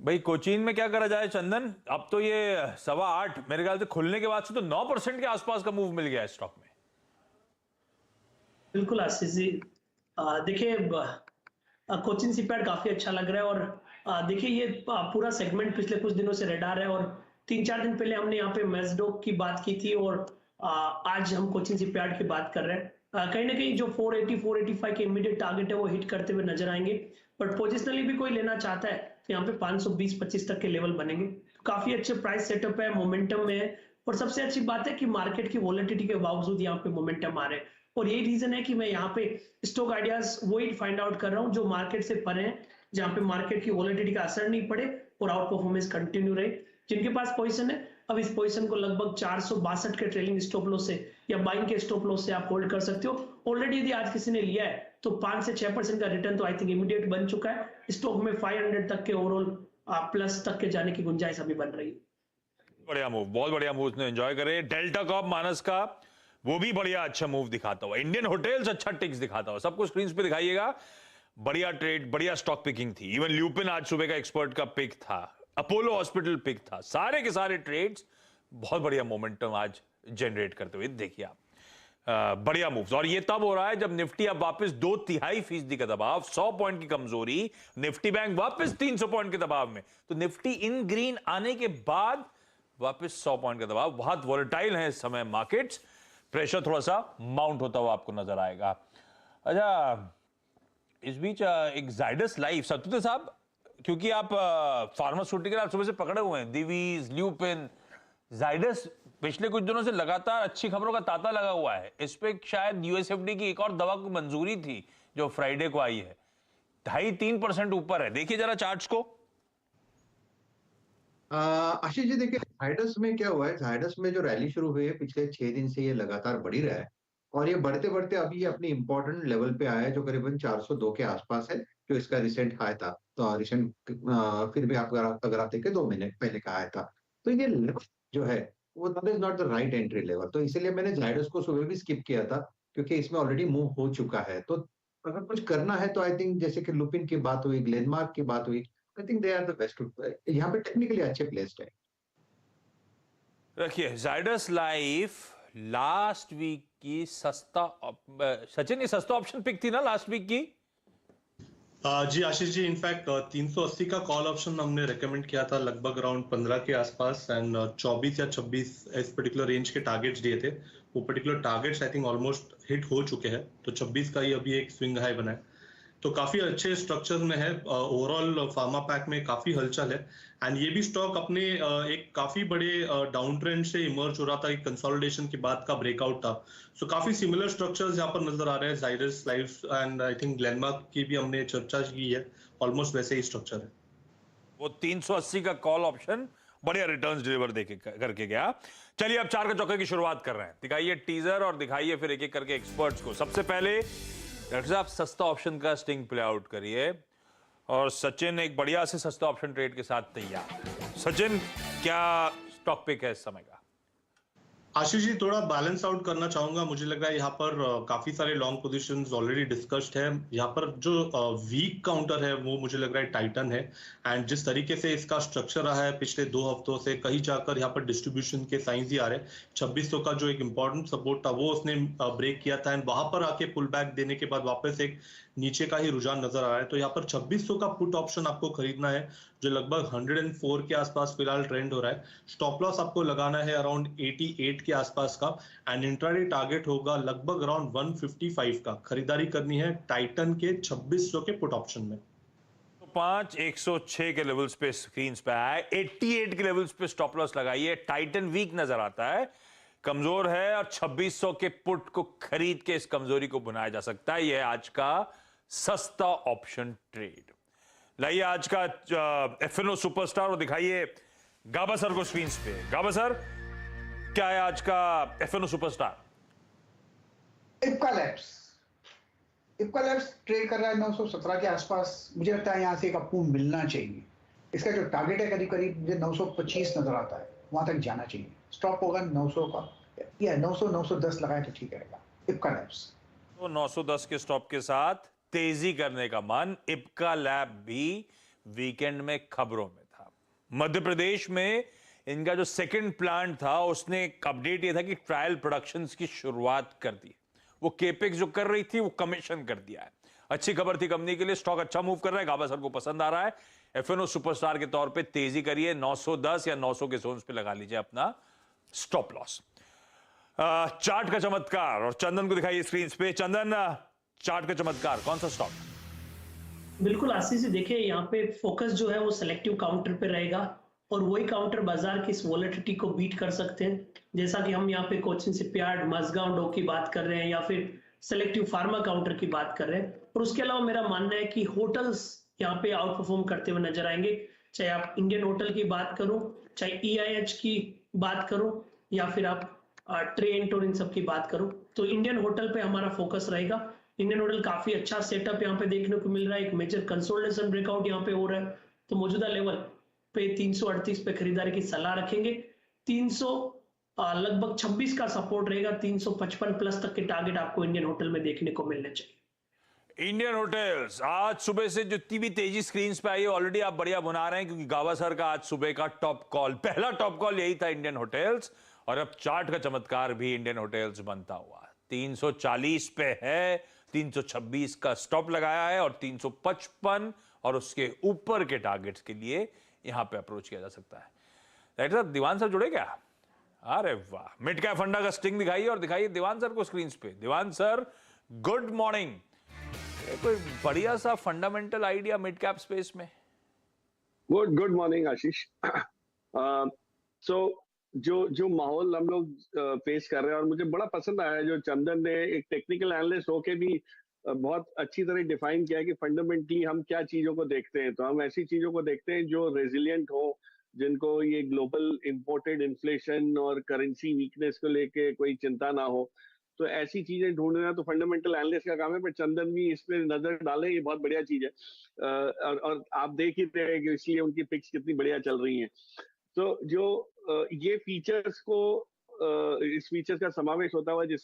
भाई कोचीन में क्या करा जाए चंदन? अब तो ये 8:15 मेरे ख्याल से खुलने के बाद से तो 9% के आसपास का मूव मिल गया है स्टॉक में। बिल्कुल आशीष जी। देखिए, कोचिन शिपयार्ड काफी अच्छा लग रहा है। और देखिए, ये पूरा सेगमेंट पिछले कुछ दिनों से रेडार है। और 3-4 दिन पहले हमने यहाँ पे मैस्डॉक की बात की थी, और आज हम कोचिन शिपयार्ड की बात कर रहे हैं। कहीं ना कहीं जो 480 485 के इमीडिएट टारगेट है वो हिट करते हुए नजर आएंगे। बट पोजिशनली भी कोई लेना चाहता है तो यहाँ पे 520-25 तक के लेवल बनेंगे। काफी अच्छे प्राइस सेटअप है, मोमेंटम में है। और सबसे अच्छी बात है कि मार्केट की वॉलेटिलिटी के बावजूद यहाँ पे मोमेंटम आ रहे हैं। और यही रीजन है कि मैं यहाँ पे स्टॉक आइडियाज वही फाइंड आउट कर रहा हूँ जो मार्केट से परे हैं, जहाँ पे मार्केट की वॉलेटिलिटी का असर नहीं पड़े और आउट परफॉर्मेंस कंटिन्यू रहे। जिनके पास पोजीशन है, अब इस पोजीशन को लगभग 462 के ट्रेलिंग स्टॉप लॉस से या बाइंग के स्टॉप लॉस से आप होल्ड कर सकते हो। ऑलरेडी यदि आज किसी ने लिया है तो 5 से 6% का रिटर्न तो आई थिंक इमीडिएट बन चुका है। स्टॉक में 500 तक के ओवरऑल प्लस तक के जाने की गुंजाइश अभी बन रही है। बढ़िया मूव, बहुत बढ़िया मूव ने एंजॉय करे। डेल्टा कॉर्प मानस का वो भी बढ़िया अच्छा मूव दिखाता हुआ, इंडियन होटल्स अच्छा टिक्स दिखाता हुआ, सबको स्क्रीन पे दिखाइएगा। बढ़िया ट्रेड, बढ़िया स्टॉक पिकिंग थी। इवन ल्यूपिन आज सुबह का एक्सपर्ट का पिक था, अपोलो हॉस्पिटल पिक था। सारे के सारे ट्रेड्स बहुत बढ़िया मोमेंटम आज जनरेट करते हुए देखिए आप। बढ़िया मूव्स। और ये तब हो रहा है जब निफ्टी अब वापस 2/3% का दबाव, 100 पॉइंट की कमजोरी, निफ्टी बैंक वापस 300 पॉइंट के दबाव में। तो निफ्टी इन ग्रीन आने के बाद वापस 100 पॉइंट का दबाव। बहुत वॉलेटाइल है इस समय मार्केट्स, प्रेशर थोड़ा सा माउंट होता हुआ आपको नजर आएगा। अच्छा, इस बीच एक जाइडस लाइफ सत्युते साहब, क्योंकि आप फार्मास्यूटिकल आप सुबह से पकड़े हुए हैं, दिवीज, ल्यूपिन, जाइडस पिछले कुछ दिनों से लगातार अच्छी खबरों का तांता लगा हुआ है। इस पे शायद यूएसएफडी की एक और दवा को मंजूरी थी जो फ्राइडे को आई है, 2.5-3% ऊपर है। देखिए जरा चार्ट्स को। आशीष जी, देखिए जायडस में क्या हुआ है। जायडस में जो रैली शुरू हुई है पिछले 6 दिन से ये लगातार बढ़ी रहा है, और ये बढ़ते बढ़ते अभी ये अपनी इंपॉर्टेंट लेवल पे आया है जो करीबन 402 के आसपास है, जो इसका रिसेंट हाई था। तो रिसेंट फिर भी आप अगर आप देखें 2 महीने पहले का आया था। तो ये लेवल जो है वो that is not the right entry level. तो इसीलिए मैंने जायडस को सुबह भी स्किप किया था, क्योंकि इसमें ऑलरेडी मूव हो चुका है। तो अगर कुछ करना है तो आई थिंक जैसे कि लुपिन की बात हुई, ग्लेनमार्क की बात हुई, I think they are the best. यहाँ पे टेक्निकली अच्छे प्लेस्ड है। रखिए जाइडस लाइफ लास्ट वीक की सस्ता सचिन, ये सस्ता ऑप्शन पिक थी ना लास्ट वीक की? जी आशीष जी, इनफैक्ट 380 का कॉल ऑप्शन हमने रेकमेंड किया था लगभग अराउंड 15 के आसपास, एंड 24 या 26 इस पर्टिकुलर रेंज के टारगेट्स दिए थे। वो particular targets I think almost hit हो चुके हैं, तो 26 का ही अभी एक स्विंग हाई बना है। तो काफी अच्छे स्ट्रक्चर में है। ओवरऑल फार्मा पैक में काफी हलचल है, एंड ये भी स्टॉक अपने एक काफी बड़े डाउन ट्रेंड से इमर्ज हो रहा था, एक कंसोलिडेशन के बाद का ब्रेकआउट था। सो काफी सिमिलर स्ट्रक्चर्स यहाँ पर नजर आ रहे हैं। Zydus life and I think Glenmark की भी हमने चर्चा की है, ऑलमोस्ट वैसे ही स्ट्रक्चर है। वो 380 का कॉल ऑप्शन बढ़िया रिटर्न्स डिलीवर देके करके गया। चलिए अब चार का चौके की शुरुआत कर रहे हैं। दिखाइए टीजर और दिखाइए फिर एक एक करके एक्सपर्ट्स को। सबसे पहले डॉक्टर साहब सस्ता ऑप्शन का स्टिंग प्ले आउट करिए, और सचिन एक बढ़िया से सस्ता ऑप्शन ट्रेड के साथ तैयार। सचिन, क्या स्टॉक पिक है इस समय का? आशीष जी, थोड़ा बैलेंस आउट करना चाहूंगा। मुझे लग रहा है यहाँ पर काफी सारे लॉन्ग पोजीशंस ऑलरेडी डिस्कस्ड है। यहाँ पर जो वीक काउंटर है वो मुझे लग रहा है टाइटन है, एंड जिस तरीके से इसका स्ट्रक्चर रहा है पिछले 2 हफ्तों से, कहीं जाकर यहाँ पर डिस्ट्रीब्यूशन के साइंस ही आ रहे हैं। 2600 का जो एक इंपॉर्टेंट सपोर्ट था वो उसने ब्रेक किया था, एंड वहां पर आके पुल बैक देने के बाद वापस एक नीचे का ही रुझान नजर आ रहा है। तो यहाँ पर 2600 का पुट ऑप्शन आपको खरीदना है, जो लगभग 104 के आसपास फिलहाल ट्रेंड हो रहा है। स्टॉप लॉस आपको लगाना है अराउंड 88 के आसपास का, एंड इंट्राडे टारगेट होगा लगभग अराउंड 155 का। खरीदारी करनी है टाइटन के 2600 के पुट ऑप्शन में। 106 के लेवल्स पे स्क्रीन पे आए, 88 के लेवल्स पे स्टॉप लॉस लगाइए। टाइटन वीक नजर आता है, कमजोर है, और 2600 के पुट को खरीद के इस कमजोरी को बनाया जा सकता है। यह आज का सस्ता ऑप्शन ट्रेड। लाइए आज का एफएनओ सुपरस्टार, और दिखाइए गाबा सर को स्क्रीन पे। गाबा सर, क्या है आज का FNO superstar? Ipca labs trade कर रहा है 917 के आसपास। मुझे लगता है यहाँ से एक अप मिलना चाहिए। इसका जो टारगेट है करीब करीब मुझे 925 नजर आता है, वहां तक जाना चाहिए। स्टॉप होगा 900 का, या 900-910 लगाए तो ठीक रहेगा। इप्का लैब्स तो 910 के स्टॉप के साथ तेजी करने का मन। इप्का लैब भी वीकेंड में खबरों में था। मध्य प्रदेश में इनका जो सेकंड प्लांट था उसने एक अपडेट ये था कि ट्रायल प्रोडक्शंस की शुरुआत कर दी। वो केपेक्स जो कर रही थी वो कमीशन कर दिया है। अच्छी खबर थी कंपनी के लिए, स्टॉक अच्छा मूव कर रहा है, गाबा सर को पसंद आ रहा है। एफएनओ सुपरस्टार के तौर पे तेजी करिए, 910 या 900 के जोन्स पे लगा लीजिए अपना स्टॉप लॉस। चार्ट का चमत्कार और चंदन को दिखाइए स्क्रीन पे। चंदन, चार्ट का चमत्कार कौन सा स्टॉक? बिल्कुल आशीष जी, देखिए यहाँ पे फोकस जो है वो सिलेक्टिव काउंटर पे रहेगा और वही काउंटर बाजार की इस वॉलेटिलिटी को बीट कर सकते हैं। जैसा कि हम यहाँ पे कोचिन शिपयार्ड, मझगांव डो की बात कर रहे हैं या फिर सेलेक्टिव फार्मा काउंटर की बात कर रहे हैं। और उसके अलावा मेरा मानना है कि होटल्स यहाँ पे आउट परफॉर्म करते हुए नजर आएंगे, चाहे आप इंडियन होटल की बात करूं, चाहे EIH की बात करूं या फिर आप ट्रेंट और इन सब की बात करूं, तो इंडियन होटल पे हमारा फोकस रहेगा। इंडियन होटल काफी अच्छा सेटअप यहाँ पे देखने को मिल रहा है, एक मेजर कंसोलिडेशन ब्रेकआउट यहाँ पे हो रहा है, तो मौजूदा लेवल पे 338 पे खरीदारी की सलाह रखेंगे। 300 लगभग 26 का सपोर्ट रहेगा, 355 प्लस तक के टारगेट आपको इंडियन होटल में देखने को मिलने चाहिए। इंडियन होटल्स आज सुबह से जितनी भी तेजी स्क्रीन पे आई है ऑलरेडी आप बढ़िया बना रहे हैं, क्योंकि गावा सर का आज सुबह का टॉप कॉल, पहला टॉप कॉल यही था इंडियन होटल्स, और अब चार्ट का चमत्कार भी इंडियन होटल्स बनता हुआ 340 पे है, 326 का स्टॉप लगाया है और 355 और उसके ऊपर के टारगेट्स के लिए यहां पे अप्रोच किया जा सकता है। राइट सर, दीवान सर जुड़े क्या? अरे वाह, मिड कैप फंडा का स्टिंग दिखाइए और दिखाइए दीवान सर को स्क्रीन पे। दीवान सर गुड मॉर्निंग। कोई बढ़िया सा fundamental idea mid cap space में? गुड मॉर्निंग आशीष। सो जो माहौल हम लोग फेस कर रहे हैं, और मुझे बड़ा पसंद आया जो चंदन ने एक टेक्निकल एनालिस्ट होके भी बहुत अच्छी तरह डिफाइन किया है कि फंडामेंटली हम क्या चीजों को देखते हैं। तो हम ऐसी चीजों को देखते हैं जो रेजिलिएंट हो, जिनको ये ग्लोबल इंपोर्टेड इन्फ्लेशन और करेंसी वीकनेस को लेके कोई चिंता ना हो। तो ऐसी चीजें ढूंढना तो फंडामेंटल एनालिस्ट का काम है, पर चंदन भी इस पे नजर डाले, ये बहुत बढ़िया चीज है। और आप देख ही रहे हैं कि इसलिए उनकी पिक्स कितनी बढ़िया चल रही हैं। तो जो ये फीचर्स को इस फीचर्स का समावेश होता हुआ जिस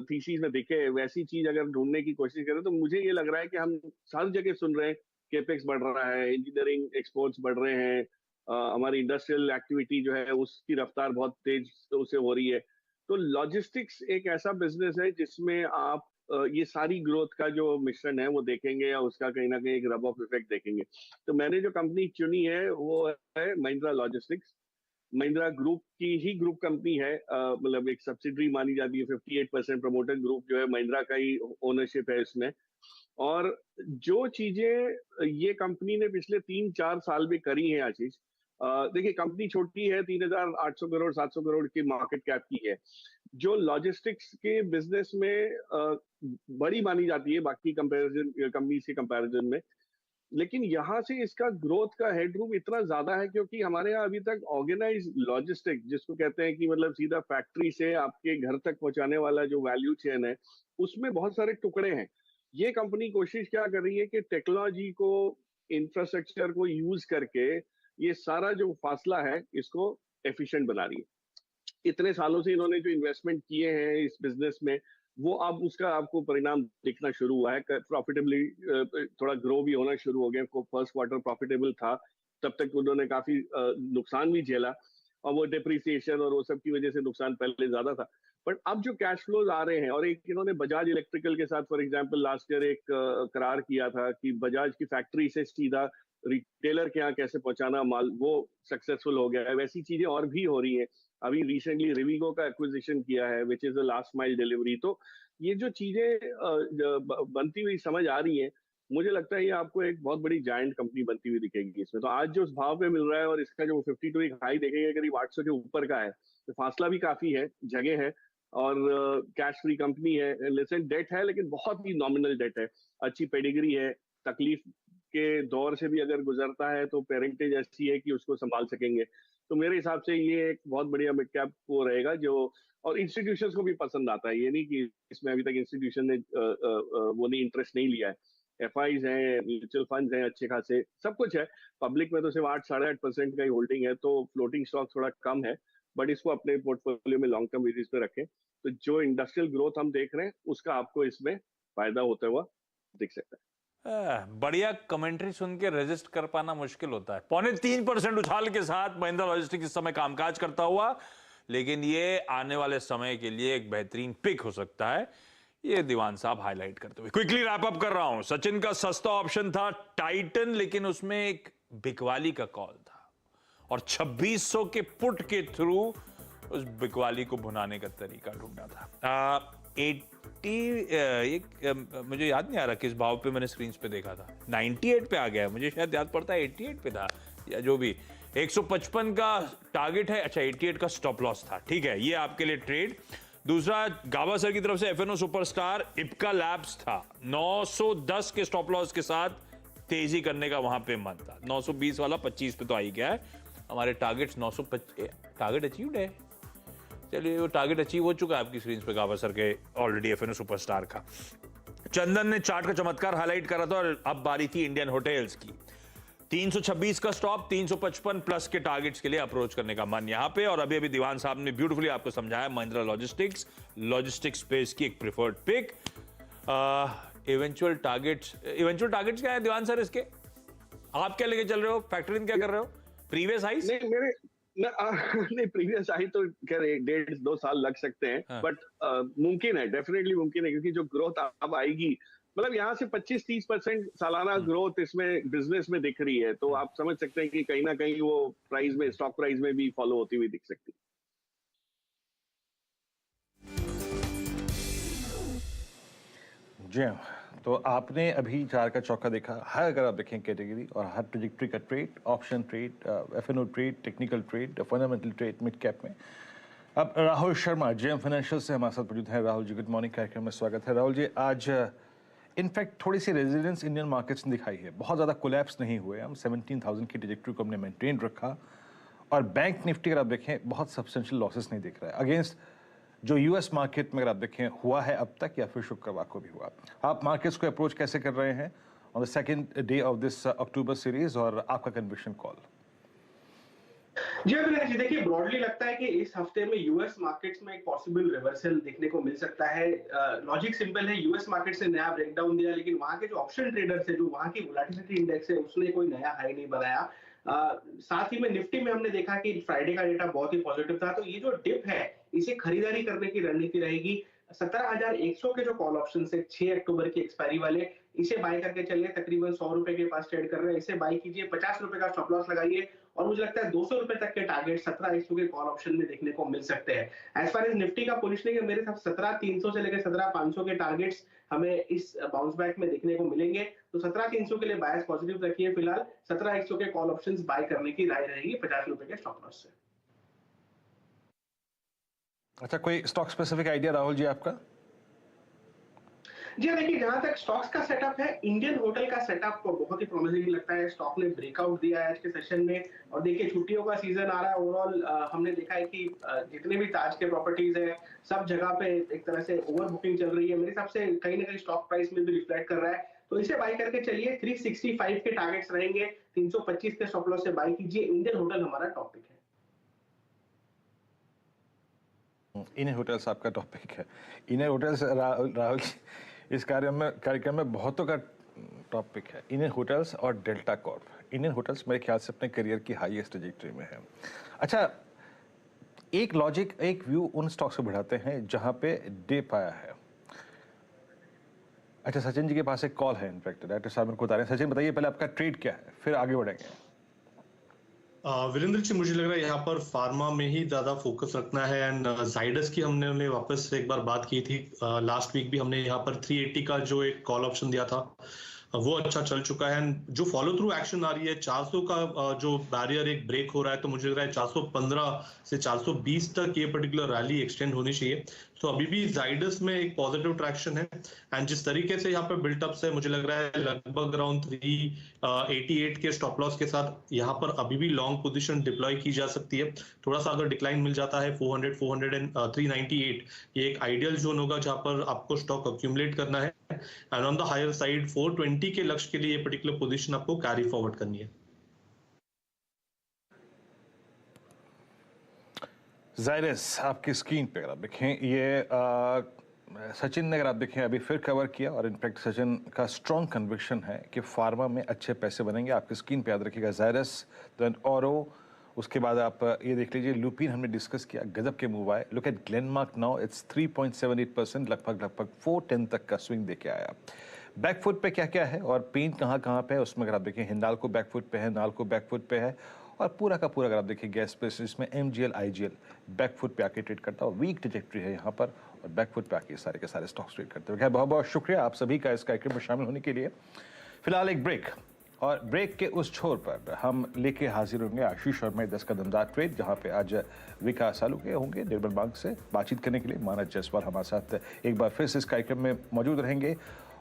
थीसिस में दिखे, वैसी चीज अगर ढूंढने की कोशिश करें तो मुझे ये लग रहा है कि हम हर जगह सुन रहे हैं केपेक्स बढ़ रहा है, इंजीनियरिंग एक्सपोर्ट्स बढ़ रहे हैं, हमारी इंडस्ट्रियल एक्टिविटी जो है उसकी रफ्तार बहुत तेज उसे हो रही है। तो लॉजिस्टिक्स एक ऐसा बिजनेस है जिसमें आप ये सारी ग्रोथ का जो मिश्रण है वो देखेंगे, या उसका कहीं ना कहीं एक रब ऑफ इफेक्ट देखेंगे। तो मैंने जो कंपनी चुनी है वो है महिंद्रा लॉजिस्टिक्स। महिंद्रा ग्रुप की ही ग्रुप कंपनी है, मतलब एक सब्सिडरी मानी जाती है। 58% प्रमोटर ग्रुप जो है महिंद्रा का ही ओनरशिप है इसमें। और जो चीजें ये कंपनी ने पिछले 3-4 साल में करी है आशीष, देखिए कंपनी छोटी है, 3,800 करोड़ 700 करोड़ की मार्केट कैप की है, जो लॉजिस्टिक्स के बिजनेस में बड़ी मानी जाती है बाकी कंपैरिजन कंपनीज के कंपैरिजन में। लेकिन यहाँ से इसका ग्रोथ का हेडरूम इतना ज्यादा है क्योंकि हमारे यहाँ अभी तक ऑर्गेनाइज लॉजिस्टिक, जिसको कहते हैं कि मतलब सीधा फैक्ट्री से आपके घर तक पहुंचाने वाला जो वैल्यू चेन है, उसमें बहुत सारे टुकड़े हैं। ये कंपनी कोशिश क्या कर रही है कि टेक्नोलॉजी को, इंफ्रास्ट्रक्चर को यूज करके ये सारा जो फासला है इसको एफिशिएंट बना रही है। इतने सालों से इन्होंने जो इन्वेस्टमेंट किए हैं इस बिजनेस में, वो अब उसका आपको परिणाम दिखना शुरू हुआ है। प्रॉफिटेबली थोड़ा ग्रो भी होना शुरू हो गया। फर्स्ट क्वार्टर प्रॉफिटेबल था, तब तक उन्होंने काफी नुकसान भी झेला, और वो डिप्रिसिएशन और वो सब की वजह से नुकसान पहले ज्यादा था। बट अब जो कैश फ्लोज आ रहे हैं, और एक इन्होंने बजाज इलेक्ट्रिकल के साथ फॉर एग्जांपल लास्ट ईयर एक करार किया था कि बजाज की फैक्ट्री से सीधा रिटेलर के यहाँ कैसे पहुंचाना माल, वो सक्सेसफुल हो गया है। वैसी चीजें और भी हो रही हैं। अभी रिसेंटली रिविगो का एक्विजिशन किया है which is the last mile delivery. तो ये जो चीजें बनती हुई समझ आ रही हैं, मुझे लगता है ये आपको एक बहुत बड़ी जायंट कंपनी बनती हुई दिखेगी इसमें। तो आज जो भाव पे मिल रहा है और इसका जो 52 एक हाई देखेंगे करीब 800 के ऊपर का है, तो फासला भी काफी है, जगह है, और कैश फ्री कंपनी है। लेसन डेट है लेकिन बहुत ही नॉमिनल डेट है, अच्छी पेडिग्री है, तकलीफ के दौर से भी अगर गुजरता है तो पेरेंटेज ऐसी है कि उसको संभाल सकेंगे। तो मेरे हिसाब से ये एक बहुत बढ़िया मिड कैप वो रहेगा जो, और इंस्टीट्यूशंस को भी पसंद आता है। ये नहीं कि इसमें अभी तक इंस्टीट्यूशन ने वो नहीं इंटरेस्ट नहीं लिया है। FIs हैं, म्यूचुअल फंड्स हैं अच्छे खासे, सब कुछ है। पब्लिक में तो सिर्फ 8-8.5% का ही होल्डिंग है, तो फ्लोटिंग स्टॉक थोड़ा कम है, बट इसको अपने पोर्टफोलियो में लॉन्ग टर्म बेसिस पे रखें तो जो इंडस्ट्रियल ग्रोथ हम देख रहे हैं उसका आपको इसमें फायदा होता हुआ दिख सकता है। बढ़िया कमेंट्री सुन के रेजिस्ट कर पाना मुश्किल होता है। 3.25% उछाल के साथ महिंद्रा लॉजिस्टिक्स इस समय कामकाज करता हुआ, लेकिन ये आने वाले समय के लिए एक बेहतरीन पिक हो सकता है, ये दीवान साहब हाईलाइट करते हुए। क्विकली रैप अप कर रहा हूं। सचिन का सस्ता ऑप्शन था टाइटन, लेकिन उसमें एक बिकवाली का कॉल था और 2600 के पुट के थ्रू उस बिकवाली को भुनाने का तरीका ढूंढा था। 80 मुझे याद नहीं आ रहा किस भाव पे मैंने स्क्रीन पे देखा था, 98 पे आ गया है, मुझे शायद याद पड़ता है 88 पे था या जो भी। 155 का टारगेट है, अच्छा 88 का स्टॉप लॉस था, ठीक है, ये आपके लिए ट्रेड। दूसरा गावासर की तरफ से एफएनओ सुपरस्टार इप्का लैब्स था, 910 के स्टॉप लॉस के साथ तेजी करने का वहां पे मन था। 920 वाला 25 पे तो आ ही गया है। हमारे टारगेट्स 925 टारगेट अचीव्ड है, चलिए वो टारगेट अचीव हो चुका है आपकी स्क्रीन पे गावासर के ऑलरेडी एफएनओ सुपरस्टार का। चंदन ने चार्ट का चमत्कार हाईलाइट करा था और अब बारी थी इंडियन होटल्स की। 326 का स्टॉप, 355 प्लस के टारगेट्स के लिए अप्रोच करने का मन यहां पे। और अभी अभी दीवान साहब ने ब्यूटीफुली आपको समझाया महिंद्रा लॉजिस्टिक्स स्पेस की एक प्रिफर्ड पिक। इवेंचुअल टारगेट्स क्या है दीवान सर इसके? आप क्या लेके चल रहे हो, फैक्टर इन क्या कर रहे हो? प्रीवियस हाइस? नहीं प्रीवियस हाई तो खैर 1.5-2 साल लग सकते हैं, हाँ। बट मुमकिन है, डेफिनेटली मुमकिन है, क्योंकि जो ग्रोथ अब आएगी, मतलब यहाँ से 25-30% सालाना ग्रोथ इसमें बिजनेस में दिख रही है, तो आप समझ सकते हैं कि कहीं ना कहीं वो प्राइस में, स्टॉक प्राइस में भी फॉलो होती हुई दिख सकती है। जी हाँ, तो आपने अभी चार का चौका देखा। हर अगर आप देखें कैटेगरी और हर ट्रेजेक्ट्री का trade, option trade, FNO trade, technical trade, fundamental trade mid cap में। अब राहुल शर्मा जेएम फाइनेंशियल से हमारे साथ मौजूद हैं। राहुल जी गुड मॉर्निंग, कार्यक्रम में स्वागत है। राहुल जी, आज इनफैक्ट थोड़ी सी रेजिलियंस इंडियन मार्केट्स ने दिखाई है, बहुत ज़्यादा कोलैप्स नहीं हुए, हम 17,000 की ट्रेजेक्ट्री को हमने मेंटेन रखा और बैंक निफ्टी अगर आप देखें बहुत सब्सटेंशियल लॉसेस नहीं दिख रहा है अगेंस्ट जो यूएस मार्केट में अगर आप देखें हुआ है अब तक या फिर शुक्रवार को भी हुआ। आप मार्केट्स को अप्रोच कैसे कर रहे हैं on the second day of this October series और आपका कन्विक्शन कॉल? जी अभिलाष जी, देखिए ब्रॉडली लगता है कि इस हफ्ते में यूएस मार्केट्स में एक पॉसिबल रिवर्सल देखने को मिल सकता है। लॉजिक सिंपल है, यूएस मार्केट से नया ब्रेकडाउन दिया, लेकिन वहां के जो ऑप्शन ट्रेडर्स है, जो वहां की वोलेटिलिटी इंडेक्स है, उसने कोई नया हाई नहीं बनाया। साथ ही में निफ्टी में हमने देखा कि फ्राइडे का डेटा बहुत ही पॉजिटिव था, तो ये जो डिप है इसे खरीदारी करने की रणनीति रहेगी। 17,100 के जो कॉल ऑप्शन है 6 अक्टूबर की एक्सपायरी वाले, इसे बाय करके चलिए, तकरीबन 100 रुपए के पास ट्रेड कर रहे हैं, इसे बाय कीजिए, 50 रुपए का स्टॉप लॉस लगाइए और मुझे लगता है 200 रुपए तक के टारगेट 17,100 के कॉल ऑप्शन में देखने को मिल सकते हैं। एज फार एज निफ्टी का पोजीशनिंग है, मेरे साथ 17,300 से लेकर 17,500 के टारगेट्स हमें इस बाउंस बैक में देखने को मिलेंगे, तो 17,300 के लिए बायस पॉजिटिव रखिए। फिलहाल 17,100 के कॉल ऑप्शंस बाय करने की राय रहेगी 50 रुपए के स्टॉप लॉस से। अच्छा, कोई stock specific idea Rahul ji आपका? जी देखिए, जहां तक स्टॉक्स का सेटअप है, इंडियन होटल का सेटअप बहुत ही प्रॉमिसिंग लगता है। स्टॉक ने ब्रेकआउट दिया है आज के सेशन में और देखिए छुट्टियों का सीजन आ रहा है। ओवरऑल हमने देखा है कि जितने भी ताज के प्रॉपर्टीज है सब जगह पे एक तरह से ओवर बुकिंग चल रही है। मेरे हिसाब से कहीं ना कहीं स्टॉक प्राइस में भी रिफ्लेक्ट कर रहा है, तो इसे बाय करके चलिए। 365 के टारगेट्स रहेंगे, 325 के स्टॉप लॉस से बाय कीजिए। इंडियन होटल हमारा टॉपिक है। इंडियन होटल्स आपका टॉपिक है। इंडियन होटल्स राहुल जी इस कार्यक्रम में बहुतों का टॉपिक है। इंडियन होटल्स और डेल्टा कॉर्प। इंडियन होटल्स मेरे ख्याल से अपने करियर की हाईएस्ट ट्रैजेक्टरी में है। अच्छा, एक लॉजिक, एक व्यू उन स्टॉक्स को बढ़ाते हैं जहां पे डिप आया है। अच्छा, सचिन जी के पास एक कॉल है, इनफैक्ट डायरेक्टर साहब को बता रहे हैं। सचिन बताइए पहले आपका ट्रेड क्या है, फिर आगे बढ़ेंगे। वीरेंद्र जी, मुझे लग रहा है यहाँ पर फार्मा में ही ज्यादा फोकस रखना है एंड जाइडस की हमने वापस से एक बार बात की थी। लास्ट वीक भी हमने यहाँ पर 380 का जो एक कॉल ऑप्शन दिया था वो अच्छा चल चुका है एंड जो फॉलो थ्रू एक्शन आ रही है, 400 का जो बैरियर एक ब्रेक हो रहा है, तो मुझे लग रहा है 415 से 420 तक ये पर्टिकुलर रैली एक्सटेंड होनी चाहिए। तो अभी भी जाइडस में एक पॉजिटिव ट्रैक्शन है एंड जिस तरीके से यहाँ पे बिल्टअप है, मुझे लग रहा है लगभग अराउंड 388 के स्टॉप लॉस के साथ यहाँ पर अभी भी लॉन्ग पोजीशन डिप्लॉय की जा सकती है। थोड़ा सा अगर डिक्लाइन मिल जाता है 400, 400 एंड 398, ये एक आइडियल जोन होगा जहां पर आपको स्टॉक अक्यूमुलेट करना है and on the higher side 420 के लक्ष्य के लिए ये पर्टिकुलर पोजीशन आपको कैरी फॉरवर्ड करनी है। जायरस आपकी स्क्रीन पे अगर आप देखें, ये सचिन ने अगर आप देखें अभी फिर कवर किया और इनफैक्ट सचिन का स्ट्रॉन्ग कन्विक्शन है कि फार्मा में अच्छे पैसे बनेंगे। आपकी स्क्रीन पे याद रखिएगा ज़ायरस, देन औरो, उसके बाद आप ये देख लीजिए लुपिन हमने डिस्कस किया, गजब के मूव आए। Look at Glenmark now, it's 3.78%, लगभग 410 तक का स्विंग देके आया। बैकफुट पे क्या क्या है और पेन कहाँ पे है उसमें अगर आप देखें हिंडाल्को बैकफुट पे है, नाल्को बैकफुट पे है और पूरा का पूरा अगर आप देखिए गैस पे इसमें MGL IGL बैकफुट पे आके ट्रेड करता है। वीक ट्रैजेक्टरी है यहाँ पर और बैकफुट पे आके सारे के सारे स्टॉक्स ट्रेड करते हैं। बहुत बहुत शुक्रिया आप सभी का इस कार्यक्रम में शामिल होने के लिए। फिलहाल एक ब्रेक, और ब्रेक के उस छोर पर हम लेके हाजिर होंगे आशीष और मैं 10 का दमदार ट्रेड, जहाँ पे आज विकास आलूके होंगे निर्मल बैंक से बातचीत करने के लिए। मानस जायसवाल हमारे साथ एक बार फिर से इस कार्यक्रम में मौजूद रहेंगे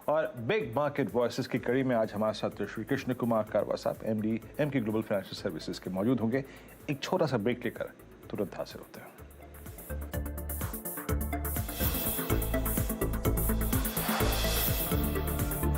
और बिग मार्केट वॉइसेस की कड़ी में आज हमारे साथ श्री कृष्ण कुमार कारवा साहब MD एमके ग्लोबल फाइनेंशियल सर्विसेज के मौजूद होंगे। एक छोटा सा ब्रेक लेकर तुरंत हाजिर होते हैं।